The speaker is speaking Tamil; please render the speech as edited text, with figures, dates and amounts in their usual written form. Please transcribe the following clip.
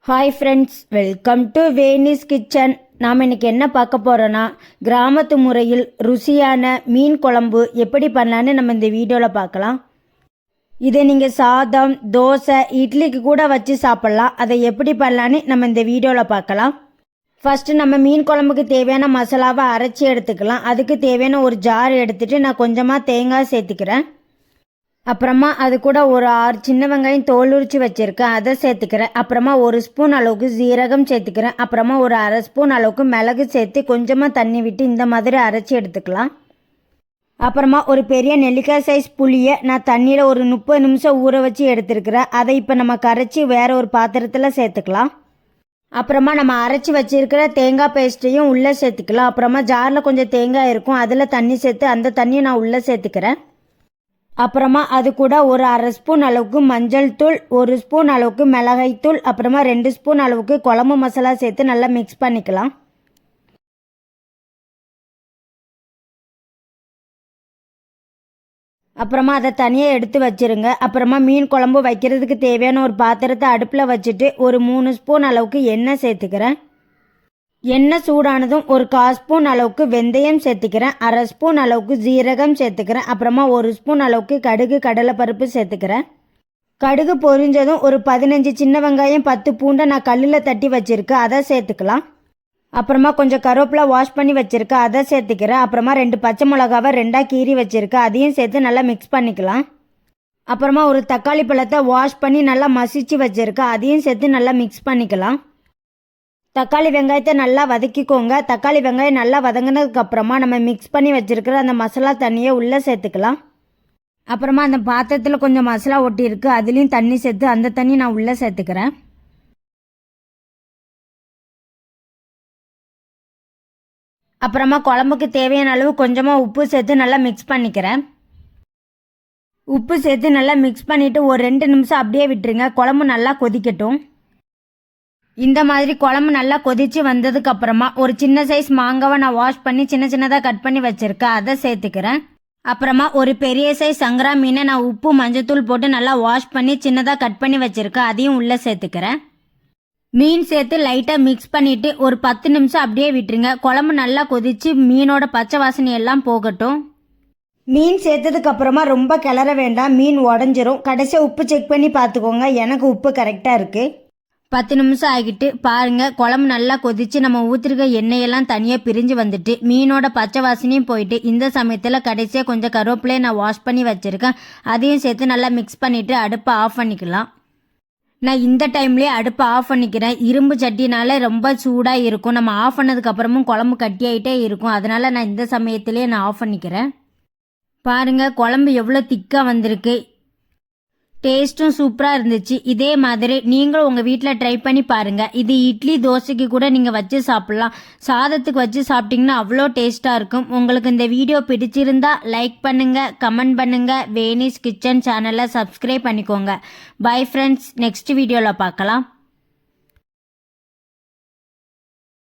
Hi friends, welcome to Venis kitchen. நாம் இன்றைக்கி என்ன பார்க்க போகிறோன்னா, கிராமத்து முறையில் ருசியான மீன் குழம்பு எப்படி பண்ணலான்னு நம்ம இந்த வீடியோவில் பார்க்கலாம். இதை நீங்கள் சாதம், தோசை, இட்லிக்கு கூட வச்சு சாப்பிட்லாம். அதை எப்படி பண்ணலான்னு நம்ம இந்த வீடியோவில் பார்க்கலாம். ஃபஸ்ட்டு நம்ம மீன் குழம்புக்கு தேவையான மசாலாவை அரைச்சி எடுத்துக்கலாம். அதுக்கு தேவையான ஒரு ஜார் எடுத்துகிட்டு நான் கொஞ்சமாக தேங்காய் சேர்த்துக்கிறேன். அப்புறமா அது கூட ஒரு 6 சின்ன வெங்காயம் தோல் உரித்து வச்சுருக்கேன், அதை சேர்த்துக்கிறேன். அப்புறமா 1 ஸ்பூன் அளவுக்கு ஜீரகம் சேர்த்துக்கிறேன். அப்புறமா ஒரு 1/2 ஸ்பூன் அளவுக்கு மிளகு சேர்த்து கொஞ்சமாக தண்ணி விட்டு இந்த மாதிரி அரைச்சி எடுத்துக்கலாம். அப்புறமா ஒரு பெரிய நெல்லிக்காய் சைஸ் புளியை நான் தண்ணியில் ஒரு 30 நிமிஷம் ஊற வச்சு எடுத்துருக்கிறேன். அதை இப்போ நம்ம கரைச்சி வேறு ஒரு பாத்திரத்தில் சேர்த்துக்கலாம். அப்புறமா நம்ம அரைச்சி வச்சுருக்கிற தேங்காய் பேஸ்ட்டையும் உள்ளே சேர்த்துக்கலாம். அப்புறமா ஜாரில் கொஞ்சம் தேங்காய் இருக்கும், அதில் தண்ணி சேர்த்து அந்த தண்ணியை நான் உள்ளே சேர்த்துக்கிறேன். அப்புறமா அது கூட ஒரு 1/2 ஸ்பூன் அளவுக்கு மஞ்சள் தூள், 1 ஸ்பூன் அளவுக்கு மிளகாய் தூள், அப்புறமா 2 ஸ்பூன் அளவுக்கு குழம்பு மசாலா சேர்த்து நல்லா மிக்ஸ் பண்ணிக்கலாம். அப்புறமா அதை தனியாக எடுத்து வச்சுருங்க. அப்புறமா மீன் குழம்பு வைக்கிறதுக்கு தேவையான ஒரு பாத்திரத்தை அடுப்பில் வச்சுட்டு ஒரு 3 ஸ்பூன் அளவுக்கு எண்ணெய் சேர்த்துக்கிறேன். எண்ணெய் சூடானதும் ஒரு 1/4 ஸ்பூன் அளவுக்கு வெந்தயம் சேர்த்துக்கிறேன். 1/2 ஸ்பூன் அளவுக்கு ஜீரகம் சேர்த்துக்கிறேன். அப்புறமா 1 ஸ்பூன் அளவுக்கு கடுகு, கடலைப்பருப்பு சேர்த்துக்கிறேன். கடுகு பொரிஞ்சதும் ஒரு 15 சின்ன வெங்காயம், 10 பூண்டை நான் கல்லில் தட்டி வச்சுருக்கேன், அதை சேர்த்துக்கலாம். அப்புறமா கொஞ்சம் கருவேப்பிலை வாஷ் பண்ணி வச்சுருக்கேன், அதை சேர்த்துக்கிறேன். அப்புறமா 2 பச்சை மிளகாவை 2ஆக கீறி வச்சுருக்கேன், அதையும் சேர்த்து நல்லா மிக்ஸ் பண்ணிக்கலாம். அப்புறமா ஒரு தக்காளி பழத்தை வாஷ் பண்ணி நல்லா மசிச்சு வச்சுருக்கேன், அதையும் சேர்த்து நல்லா மிக்ஸ் பண்ணிக்கலாம். தக்காளி வெங்காயத்தை நல்லா வதக்கிக்கோங்க. தக்காளி வெங்காயம் நல்லா வதங்கினதுக்கு அப்புறமா நம்ம மிக்ஸ் பண்ணி வச்சுருக்கிற அந்த மசாலா தண்ணியை உள்ளே சேர்த்துக்கலாம். அப்புறமா அந்த பாத்திரத்தில் கொஞ்சம் மசாலா ஒட்டியிருக்கு, அதுலேயும் தண்ணி சேர்த்து அந்த தண்ணி நான் உள்ளே சேர்த்துக்கிறேன். அப்புறமா குழம்புக்கு தேவையான அளவு கொஞ்சமாக உப்பு சேர்த்து நல்லா மிக்ஸ் பண்ணிக்கிறேன். உப்பு சேர்த்து நல்லா மிக்ஸ் பண்ணிவிட்டு ஒரு 2 நிமிஷம் அப்படியே விட்டுருங்க. குழம்பு நல்லா கொதிக்கட்டும். இந்த மாதிரி குழம்பு நல்லா கொதித்து வந்ததுக்கு அப்புறமா ஒரு சின்ன சைஸ் மாங்காவை நான் வாஷ் பண்ணி சின்ன சின்னதாக கட் பண்ணி வச்சுருக்கேன், அதை சேர்த்துக்கிறேன். அப்புறமா ஒரு பெரிய சைஸ் சங்கரா மீனை நான் உப்பு மஞ்சத்தூள் போட்டு நல்லா வாஷ் பண்ணி சின்னதாக கட் பண்ணி வச்சுருக்கேன், அதையும் உள்ளே சேர்த்துக்கிறேன். மீன் சேர்த்து லைட்டாக மிக்ஸ் பண்ணிவிட்டு ஒரு 10 நிமிஷம் அப்படியே விட்டுருங்க. குழம்பு நல்லா கொதித்து மீனோட பச்சை வாசனை எல்லாம் போகட்டும். மீன் சேர்த்ததுக்கு அப்புறமா ரொம்ப கிளற வேண்டாம், மீன் உடஞ்சிரும். கடைசியாக உப்பு செக் பண்ணி பார்த்துக்கோங்க. எனக்கு உப்பு கரெக்டாக இருக்குது. 10 நிமிஷம் ஆகிட்டு பாருங்கள், குழம்பு நல்லா கொதித்து நம்ம ஊற்றிருக்க எண்ணெயெல்லாம் தனியாக பிரிஞ்சு வந்துட்டு மீனோட பச்சை வாசனையும் போயிட்டு, இந்த சமயத்தில் கடைசியாக கொஞ்சம் கருவேப்பிலையை நான் வாஷ் பண்ணி வச்சுருக்கேன், அதையும் சேர்த்து நல்லா மிக்ஸ் பண்ணிவிட்டு அடுப்பை ஆஃப் பண்ணிக்கலாம். நான் இந்த டைம்லேயே அடுப்பை ஆஃப் பண்ணிக்கிறேன். இரும்பு சட்டினால ரொம்ப சூடாக இருக்கும், நம்ம ஆஃப் பண்ணதுக்கப்புறமும் குழம்பு கட்டியாகிட்டே இருக்கும், அதனால் நான் இந்த சமயத்துலேயே நான் ஆஃப் பண்ணிக்கிறேன். பாருங்கள், குழம்பு எவ்வளோ திக்காக வந்திருக்கு. டேஸ்ட்டும் சூப்பராக இருந்துச்சு. இதே மாதிரி நீங்களும் உங்கள் வீட்டில் ட்ரை பண்ணி பாருங்கள். இது இட்லி, தோசைக்கு கூட நீங்கள் வச்சு சாப்பிட்லாம். சாதத்துக்கு வச்சு சாப்பிட்டிங்கன்னா அவ்வளோ டேஸ்ட்டாக இருக்கும். உங்களுக்கு இந்த வீடியோ பிடிச்சிருந்தா லைக் பண்ணுங்கள், கமெண்ட் பண்ணுங்கள், வேனிஸ் கிச்சன் சேனலை சப்ஸ்கிரைப் பண்ணிக்கோங்க. பை ஃப்ரெண்ட்ஸ், நெக்ஸ்ட் வீடியோவில் பார்க்கலாம்.